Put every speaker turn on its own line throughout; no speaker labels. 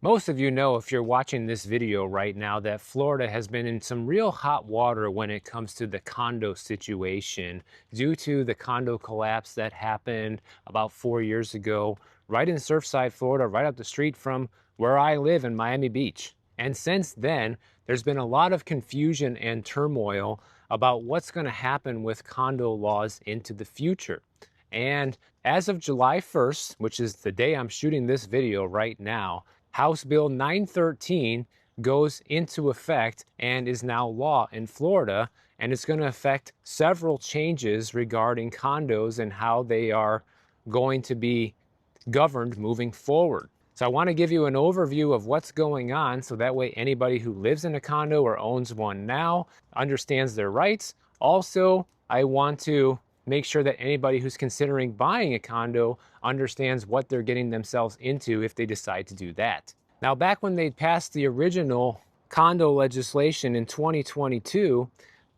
Most of you know, if you're watching this video right now, that Florida has been in some real hot water when it comes to the condo situation due to the condo collapse that happened about 4 years ago, right in Surfside, Florida, right up the street from where I live in Miami Beach. And since then, there's been a lot of confusion and turmoil about what's going to happen with condo laws into the future. And as of July 1st, which is the day I'm shooting this video right now, House Bill 913 goes into effect and is now law in Florida, and it's going to affect several changes regarding condos and how they are going to be governed moving forward. So I want to give you an overview of what's going on so that way anybody who lives in a condo or owns one now understands their rights. Also, I want to make sure that anybody who's considering buying a condo understands what they're getting themselves into if they decide to do that. Now, back when they passed the original condo legislation in 2022,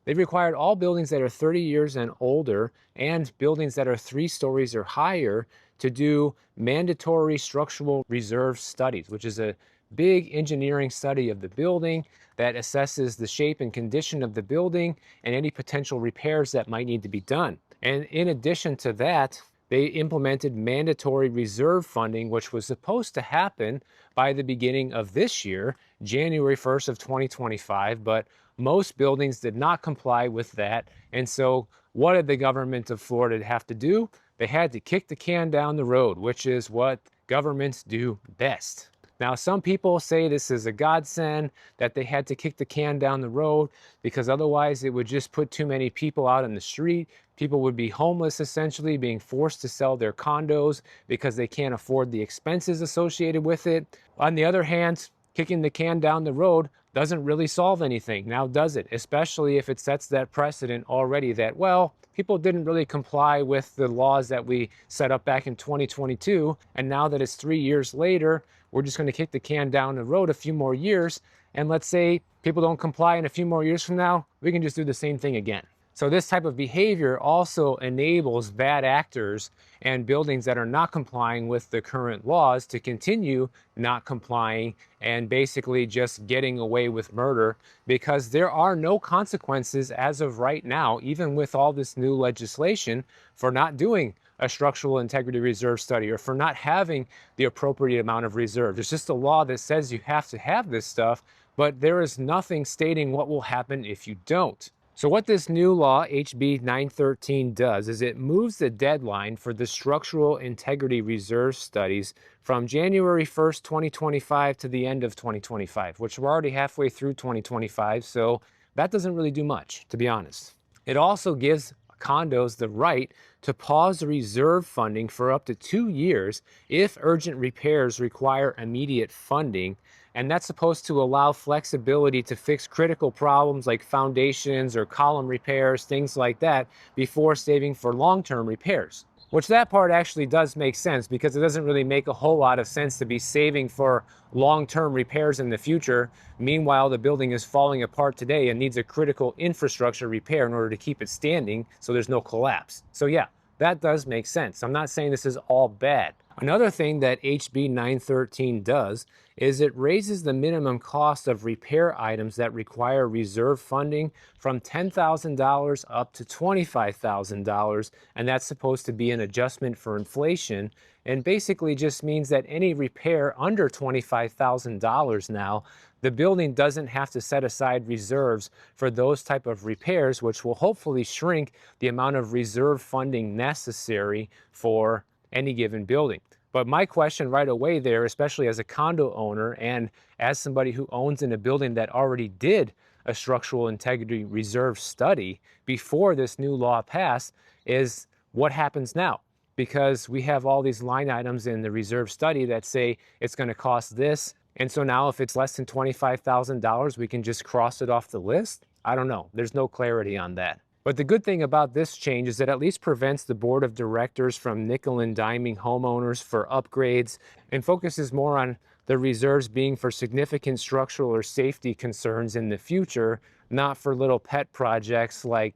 they required all buildings that are 30 years and older and buildings that are 3 stories or higher to do mandatory structural reserve studies, which is a big engineering study of the building that assesses the shape and condition of the building and any potential repairs that might need to be done. And in addition to that, they implemented mandatory reserve funding, which was supposed to happen by the beginning of this year, January 1st of 2025, but most buildings did not comply with that. And so what did the government of Florida have to do? They had to kick the can down the road, which is what governments do best. Now, some people say this is a godsend that they had to kick the can down the road because otherwise it would just put too many people out in the street. People would be homeless, essentially, being forced to sell their condos because they can't afford the expenses associated with it. On the other hand, kicking the can down the road doesn't really solve anything. Now, does it? Especially if it sets that precedent already that, well, people didn't really comply with the laws that we set up back in 2022. And now that it's 3 years later, we're just going to kick the can down the road a few more years. And let's say people don't comply in a few more years from now, we can just do the same thing again. So this type of behavior also enables bad actors and buildings that are not complying with the current laws to continue not complying and basically just getting away with murder because there are no consequences as of right now, even with all this new legislation, for not doing a structural integrity reserve study or for not having the appropriate amount of reserve. There's just a law that says you have to have this stuff, but there is nothing stating what will happen if you don't. So what this new law, HB 913, does is it moves the deadline for the structural integrity reserve studies from January 1st, 2025 to the end of 2025, which we're already halfway through 2025, so that doesn't really do much, to be honest. It also gives condos the right to pause reserve funding for up to 2 years if urgent repairs require immediate funding. And that's supposed to allow flexibility to fix critical problems like foundations or column repairs, things like that, before saving for long-term repairs. Which that part actually does make sense because it doesn't really make a whole lot of sense to be saving for long-term repairs in the future. Meanwhile, the building is falling apart today and needs a critical infrastructure repair in order to keep it standing so there's no collapse. So yeah, that does make sense. I'm not saying this is all bad. Another thing that HB 913 does is it raises the minimum cost of repair items that require reserve funding from $10,000 up to $25,000, and that's supposed to be an adjustment for inflation, and basically just means that any repair under $25,000 now, the building doesn't have to set aside reserves for those type of repairs, which will hopefully shrink the amount of reserve funding necessary for any given building. But my question right away there, especially as a condo owner and as somebody who owns in a building that already did a structural integrity reserve study before this new law passed, is what happens now? Because we have all these line items in the reserve study that say it's going to cost this. And so now if it's less than $25,000, we can just cross it off the list? I don't know. There's no clarity on that. But the good thing about this change is it at least prevents the board of directors from nickel and diming homeowners for upgrades and focuses more on the reserves being for significant structural or safety concerns in the future, not for little pet projects like,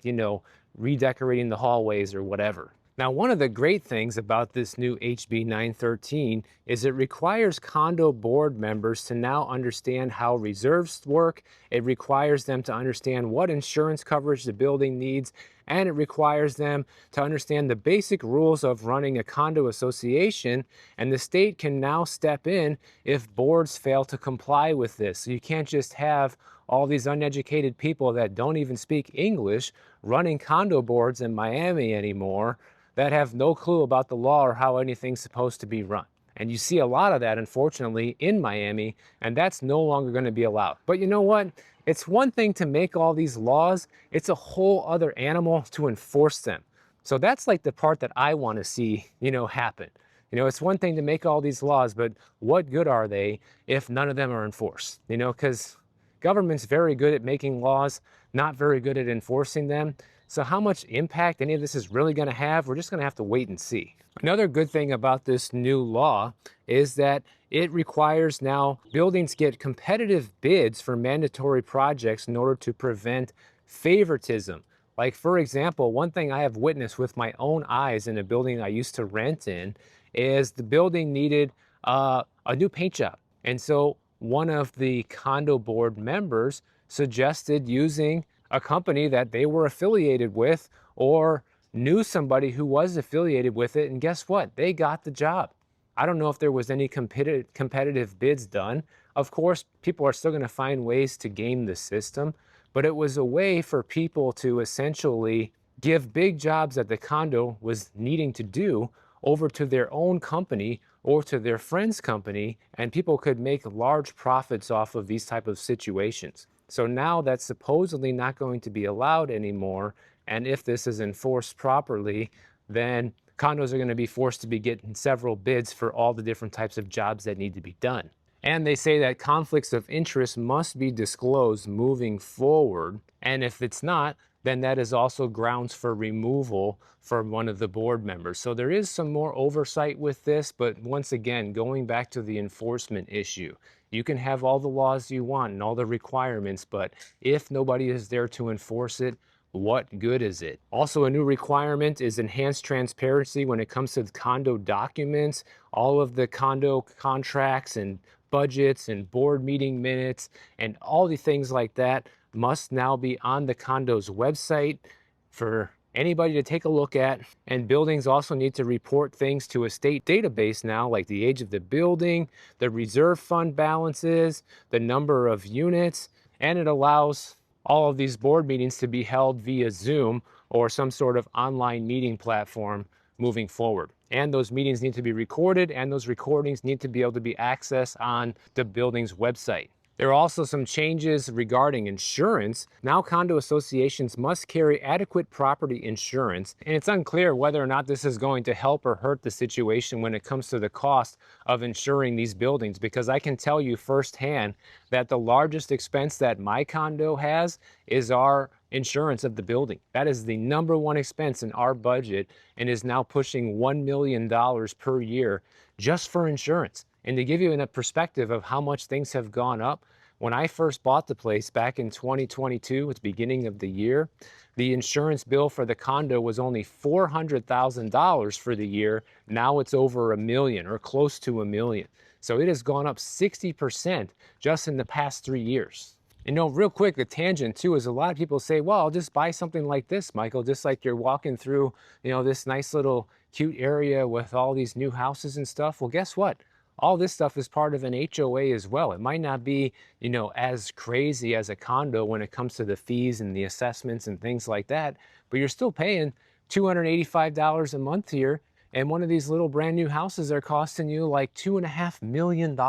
redecorating the hallways or whatever. Now, one of the great things about this new HB 913 is it requires condo board members to now understand how reserves work. It requires them to understand what insurance coverage the building needs, and it requires them to understand the basic rules of running a condo association. And the state can now step in if boards fail to comply with this. So you can't just have all these uneducated people that don't even speak English running condo boards in Miami anymore, that have no clue about the law or how anything's supposed to be run. And you see a lot of that, unfortunately, in Miami, and that's no longer going to be allowed. But you know what? It's one thing to make all these laws, it's a whole other animal to enforce them. So that's like the part that I want to see, happen. It's one thing to make all these laws, but what good are they if none of them are enforced? Because government's very good at making laws, not very good at enforcing them. So how much impact any of this is really going to have, we're just going to have to wait and see. Another good thing about this new law is that it requires now buildings get competitive bids for mandatory projects in order to prevent favoritism. Like, for example, one thing I have witnessed with my own eyes in a building I used to rent in is the building needed a new paint job. And so one of the condo board members suggested using a company that they were affiliated with or knew somebody who was affiliated with it. And guess what? They got the job. I don't know if there was any competitive bids done. Of course, people are still going to find ways to game the system, but it was a way for people to essentially give big jobs that the condo was needing to do over to their own company or to their friend's company, and people could make large profits off of these type of situations. So now that's supposedly not going to be allowed anymore, and if this is enforced properly, then condos are going to be forced to be getting several bids for all the different types of jobs that need to be done. And they say that conflicts of interest must be disclosed moving forward, and if it's not, then that is also grounds for removal for one of the board members. So there is some more oversight with this, but once again, going back to the enforcement issue, you can have all the laws you want and all the requirements, but if nobody is there to enforce it, what good is it? Also, a new requirement is enhanced transparency when it comes to the condo documents. All of the condo contracts and budgets and board meeting minutes and all the things like that must now be on the condo's website for anybody to take a look at. And buildings also need to report things to a state database now, like the age of the building, the reserve fund balances, the number of units, and it allows all of these board meetings to be held via Zoom or some sort of online meeting platform moving forward. And those meetings need to be recorded, and those recordings need to be able to be accessed on the building's website. There are also some changes regarding insurance. Now condo associations must carry adequate property insurance, and it's unclear whether or not this is going to help or hurt the situation when it comes to the cost of insuring these buildings, because I can tell you firsthand that the largest expense that my condo has is our insurance of the building. That is the number one expense in our budget and is now pushing $1 million per year just for insurance. And to give you a perspective of how much things have gone up, when I first bought the place back in 2022, at the beginning of the year, the insurance bill for the condo was only $400,000 for the year. Now it's over $1 million or close to $1 million. So it has gone up 60% just in the past 3 years. Real quick, a tangent too is a lot of people say, well, I'll just buy something like this, Michael, just like you're walking through, this nice little cute area with all these new houses and stuff. Well, guess what? All this stuff is part of an HOA as well. It might not be, as crazy as a condo when it comes to the fees and the assessments and things like that, but you're still paying $285 a month here. And one of these little brand new houses are costing you like $2.5 million,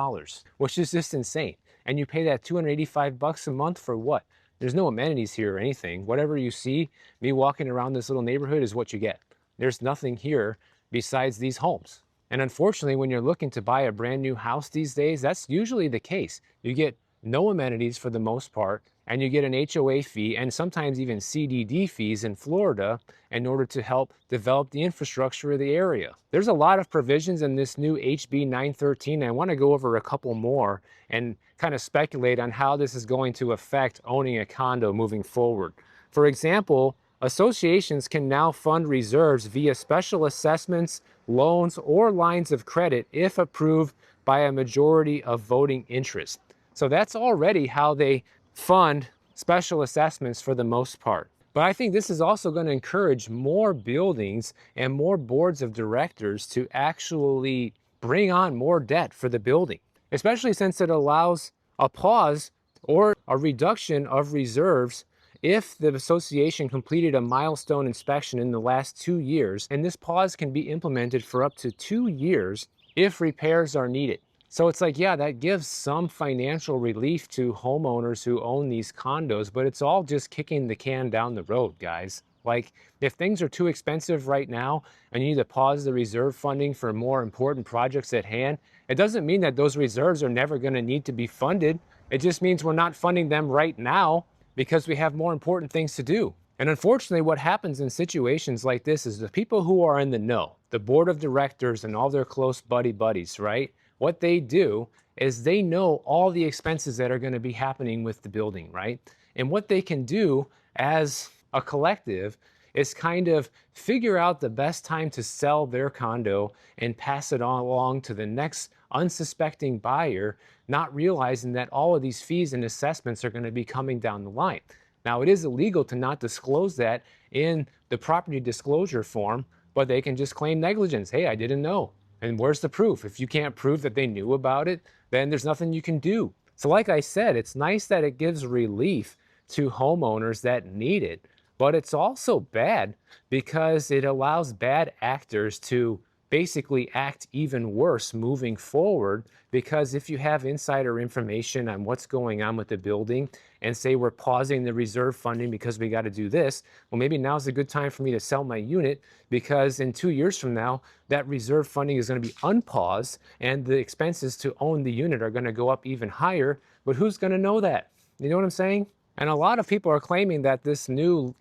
which is just insane. And you pay that $285 a month for what? There's no amenities here or anything. Whatever you see me walking around this little neighborhood is what you get. There's nothing here besides these homes. And unfortunately, when you're looking to buy a brand new house these days, that's usually the case. You get no amenities for the most part, and you get an HOA fee and sometimes even CDD fees in Florida in order to help develop the infrastructure of the area. There's a lot of provisions in this new HB 913. I want to go over a couple more and kind of speculate on how this is going to affect owning a condo moving forward. For example, associations can now fund reserves via special assessments, loans, or lines of credit if approved by a majority of voting interest. So that's already how they fund special assessments for the most part. But I think this is also going to encourage more buildings and more boards of directors to actually bring on more debt for the building, especially since it allows a pause or a reduction of reserves if the association completed a milestone inspection in the last 2 years, and this pause can be implemented for up to 2 years if repairs are needed. So it's like, yeah, that gives some financial relief to homeowners who own these condos, but it's all just kicking the can down the road, guys. Like, if things are too expensive right now and you need to pause the reserve funding for more important projects at hand, it doesn't mean that those reserves are never going to need to be funded. It just means we're not funding them right now because we have more important things to do. And unfortunately, what happens in situations like this is the people who are in the know, the board of directors and all their close buddies, right? What they do is they know all the expenses that are going to be happening with the building, right? And what they can do as a collective is kind of figure out the best time to sell their condo and pass it on along to the next unsuspecting buyer, not realizing that all of these fees and assessments are going to be coming down the line. Now, it is illegal to not disclose that in the property disclosure form, but they can just claim negligence. Hey, I didn't know. And where's the proof? If you can't prove that they knew about it, then there's nothing you can do. So like I said, it's nice that it gives relief to homeowners that need it, but it's also bad because it allows bad actors to basically act even worse moving forward, because if you have insider information on what's going on with the building and say we're pausing the reserve funding because we got to do this, well, maybe now's a good time for me to sell my unit because in 2 years from now, that reserve funding is going to be unpaused and the expenses to own the unit are going to go up even higher. But who's going to know that? You know what I'm saying? And a lot of people are claiming that this new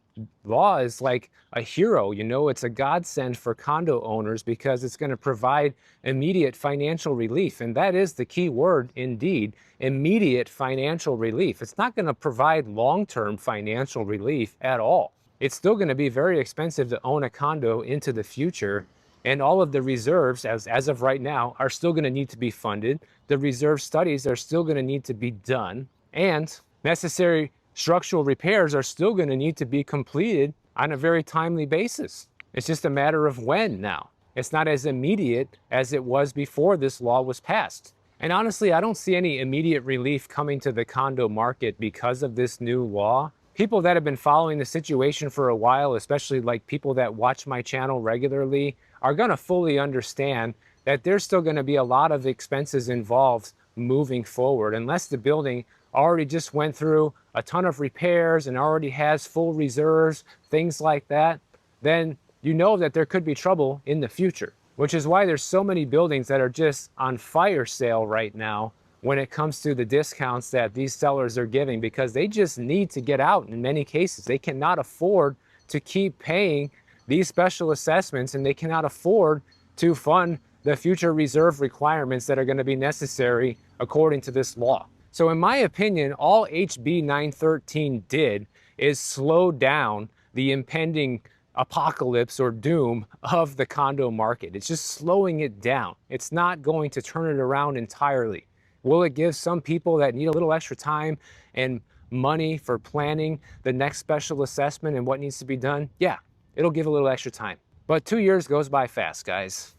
law is like a hero, you know, it's a godsend for condo owners because it's going to provide immediate financial relief. And that is the key word indeed, immediate financial relief. It's not going to provide long-term financial relief at all. It's still going to be very expensive to own a condo into the future. And all of the reserves, as of right now, are still going to need to be funded. The reserve studies are still going to need to be done. And necessary structural repairs are still going to need to be completed on a very timely basis. It's just a matter of when now. It's not as immediate as it was before this law was passed. And honestly, I don't see any immediate relief coming to the condo market because of this new law. People that have been following the situation for a while, especially like people that watch my channel regularly, are going to fully understand that there's still going to be a lot of expenses involved moving forward unless the building already just went through a ton of repairs and already has full reserves, things like that, then you know that there could be trouble in the future, which is why there's so many buildings that are just on fire sale right now when it comes to the discounts that these sellers are giving, because they just need to get out in many cases. They cannot afford to keep paying these special assessments, and they cannot afford to fund the future reserve requirements that are going to be necessary according to this law. So in my opinion, all HB 913 did is slow down the impending apocalypse or doom of the condo market. It's just slowing it down. It's not going to turn it around entirely. Will it give some people that need a little extra time and money for planning the next special assessment and what needs to be done? Yeah, it'll give a little extra time. But 2 years goes by fast, guys.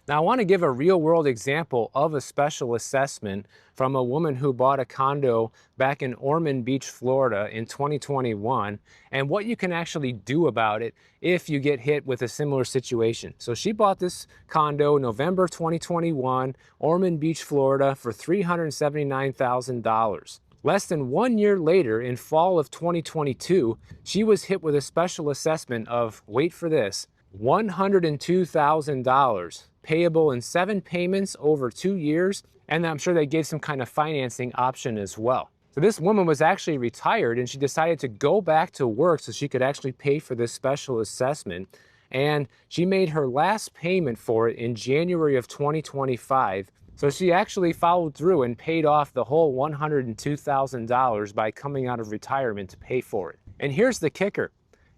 Now, I want to give a real world example of a special assessment from a woman who bought a condo back in Ormond Beach, Florida in 2021, and what you can actually do about it if you get hit with a similar situation. So she bought this condo November 2021, Ormond Beach, Florida for $379,000. Less than 1 year later, in fall of 2022, she was hit with a special assessment of, wait for this, $102,000, payable in 7 payments over 2 years, and I'm sure they gave some kind of financing option as well. So this woman was actually retired and she decided to go back to work so she could actually pay for this special assessment. and she made her last payment for it in January of 2025. So she actually followed through and paid off the whole $102,000 by coming out of retirement to pay for it. And here's the kicker.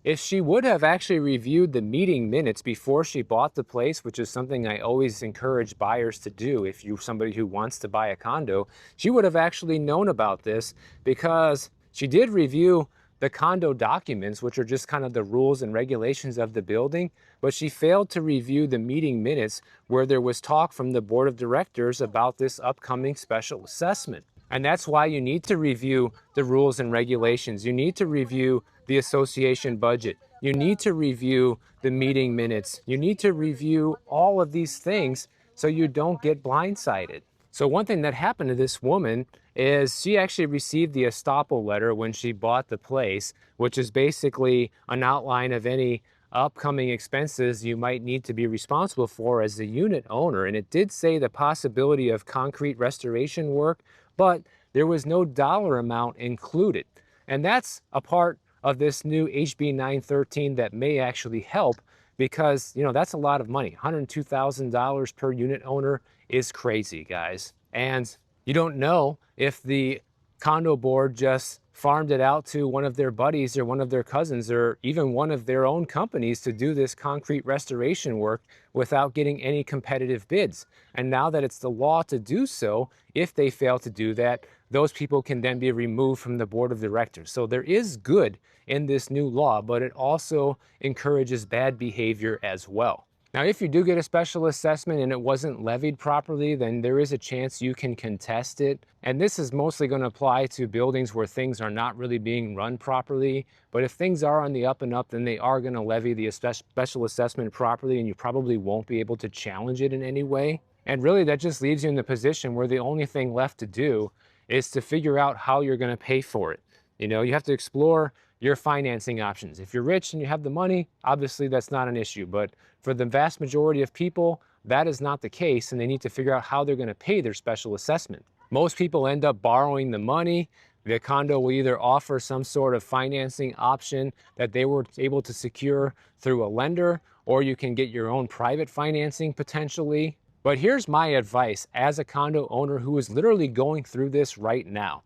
If she would have actually reviewed the meeting minutes before she bought the place, which is something I always encourage buyers to do if you're somebody who wants to buy a condo, she would have actually known about this, because she did review the condo documents, which are just kind of the rules and regulations of the building, but she failed to review the meeting minutes where there was talk from the board of directors about this upcoming special assessment. And that's why you need to review the rules and regulations. You need to review the association budget. You need to review the meeting minutes. You need to review all of these things so you don't get blindsided. So one thing that happened to this woman is she actually received the estoppel letter when she bought the place, which is basically an outline of any upcoming expenses you might need to be responsible for as a unit owner. And it did say the possibility of concrete restoration work, but there was no dollar amount included. And that's a part of this new HB 913 that may actually help, because, you know, that's a lot of money. $102,000 per unit owner is crazy, guys. And you don't know if the condo board just farmed it out to one of their buddies or one of their cousins or even one of their own companies to do this concrete restoration work without getting any competitive bids. And now that it's the law to do so, if they fail to do that, those people can then be removed from the board of directors. So there is good in this new law, but it also encourages bad behavior as well. Now, if you do get a special assessment and it wasn't levied properly, then there is a chance you can contest it. And this is mostly going to apply to buildings where things are not really being run properly. But if things are on the up and up, then they are going to levy the special assessment properly, and you probably won't be able to challenge it in any way. And really, that just leaves you in the position where the only thing left to do is to figure out how you're going to pay for it. You know, you have to explore your financing options. If you're rich and you have the money, obviously that's not an issue. But for the vast majority of people, that is not the case, and they need to figure out how they're going to pay their special assessment. Most people end up borrowing the money. The condo will either offer some sort of financing option that they were able to secure through a lender, or you can get your own private financing potentially. But here's my advice as a condo owner who is literally going through this right now.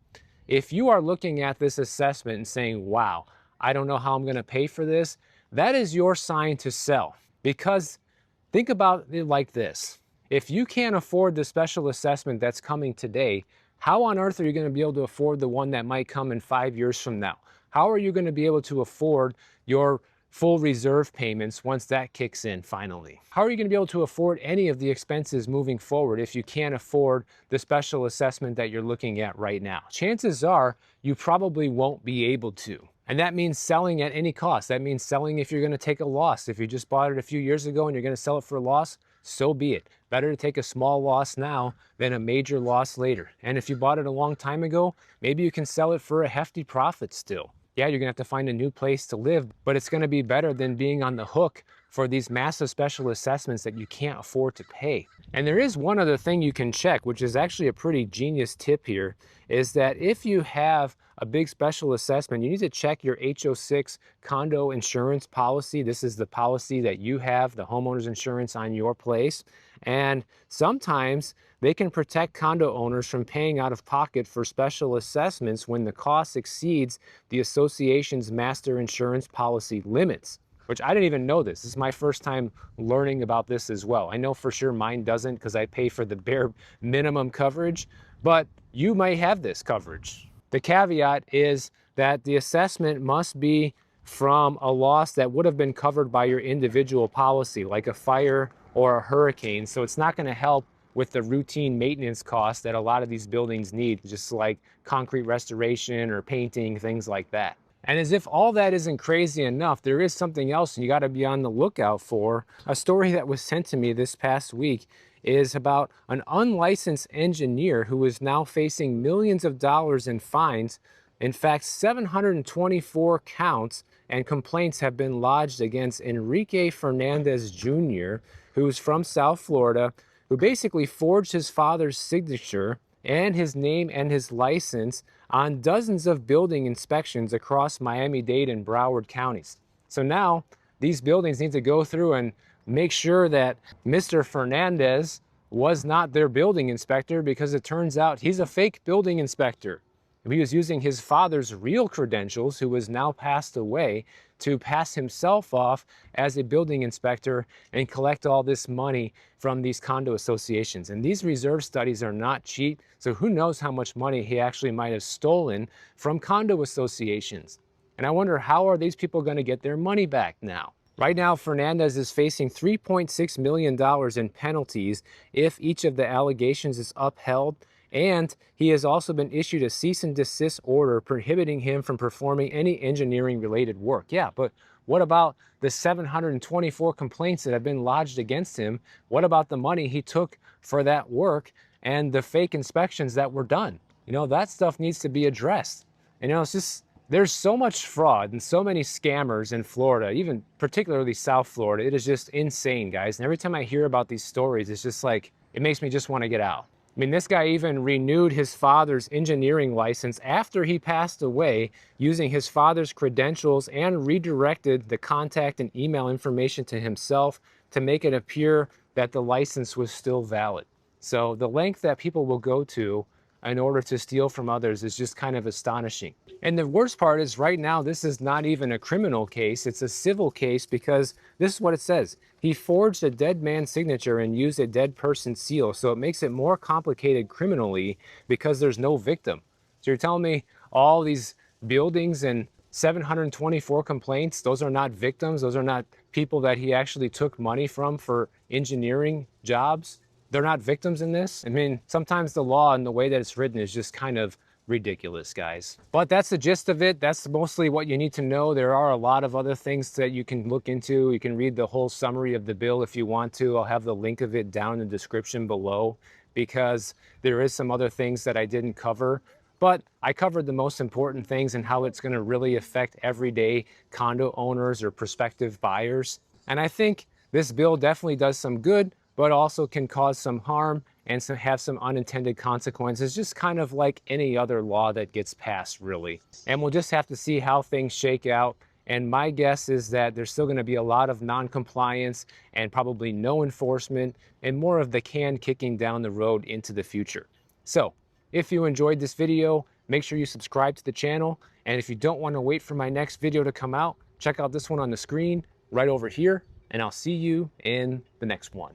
If you are looking at this assessment and saying, wow, I don't know how I'm going to pay for this, that is your sign to sell. Because think about it like this. If you can't afford the special assessment that's coming today, how on earth are you going to be able to afford the one that might come in 5 years from now? How are you going to be able to afford your full reserve payments once that kicks in finally? How are you going to be able to afford any of the expenses moving forward if you can't afford the special assessment that you're looking at right now? Chances are you probably won't be able to. And that means selling at any cost. That means selling if you're going to take a loss. If you just bought it a few years ago and you're going to sell it for a loss, so be it. Better to take a small loss now than a major loss later. And if you bought it a long time ago, maybe you can sell it for a hefty profit still. Yeah, you're gonna have to find a new place to live, but it's gonna be better than being on the hook for these massive special assessments that you can't afford to pay. And there is one other thing you can check, which is actually a pretty genius tip here, is that if you have a big special assessment, you need to check your HO6 condo insurance policy. This is the policy that you have, the homeowner's insurance on your place. And sometimes they can protect condo owners from paying out of pocket for special assessments when the cost exceeds the association's master insurance policy limits, which I didn't even know this. This is my first time learning about this as well. I know for sure mine doesn't because I pay for the bare minimum coverage, but you might have this coverage. The caveat is that the assessment must be from a loss that would have been covered by your individual policy, like a fire or a hurricane. So it's not going to help with the routine maintenance costs that a lot of these buildings need, just like concrete restoration or painting, things like that. And as if all that isn't crazy enough, there is something else you got to be on the lookout for. A story that was sent to me this past week is about an unlicensed engineer who is now facing millions of dollars in fines. In fact, 724 counts and complaints have been lodged against Enrique Fernandez Jr., who's from South Florida, who basically forged his father's signature and his name and his license on dozens of building inspections across Miami-Dade and Broward counties. So now these buildings need to go through and make sure that Mr. Fernandez was not their building inspector, because it turns out he's a fake building inspector. He was using his father's real credentials, who has now passed away, to pass himself off as a building inspector and collect all this money from these condo associations. And these reserve studies are not cheap, so who knows how much money he actually might have stolen from condo associations. And I wonder, how are these people going to get their money back now? Right now, Fernandez is facing $3.6 million in penalties if each of the allegations is upheld, and he has also been issued a cease and desist order prohibiting him from performing any engineering related work. Yeah, but what about the 724 complaints that have been lodged against him? What about the money he took for that work and the fake inspections that were done? You know, that stuff needs to be addressed. And, you know, it's just, there's so much fraud and so many scammers in Florida, even particularly South Florida. It is just insane, guys. And every time I hear about these stories, it's just like, it makes me just want to get out. I mean, this guy even renewed his father's engineering license after he passed away, using his father's credentials, and redirected the contact and email information to himself to make it appear that the license was still valid. So the length that people will go to in order to steal from others is just kind of astonishing. And the worst part is, right now, this is not even a criminal case, it's a civil case, because this is what it says. He forged a dead man's signature and used a dead person's seal. So it makes it more complicated criminally because there's no victim. So you're telling me all these buildings and 724 complaints, those are not victims? Those are not people that he actually took money from for engineering jobs? They're not victims in this? I mean, sometimes the law and the way that it's written is just kind of ridiculous, guys. But that's the gist of it. That's mostly what you need to know. There are a lot of other things that you can look into. You can read the whole summary of the bill if you want to. I'll have the link of it down in the description below, because there is some other things that I didn't cover. But I covered the most important things and how it's going to really affect everyday condo owners or prospective buyers. And I think this bill definitely does some good, but also can cause some harm and have some unintended consequences, just kind of like any other law that gets passed, really. And we'll just have to see how things shake out. And my guess is that there's still going to be a lot of non-compliance and probably no enforcement, and more of the can kicking down the road into the future. So if you enjoyed this video, make sure you subscribe to the channel. And if you don't want to wait for my next video to come out, check out this one on the screen right over here, and I'll see you in the next one.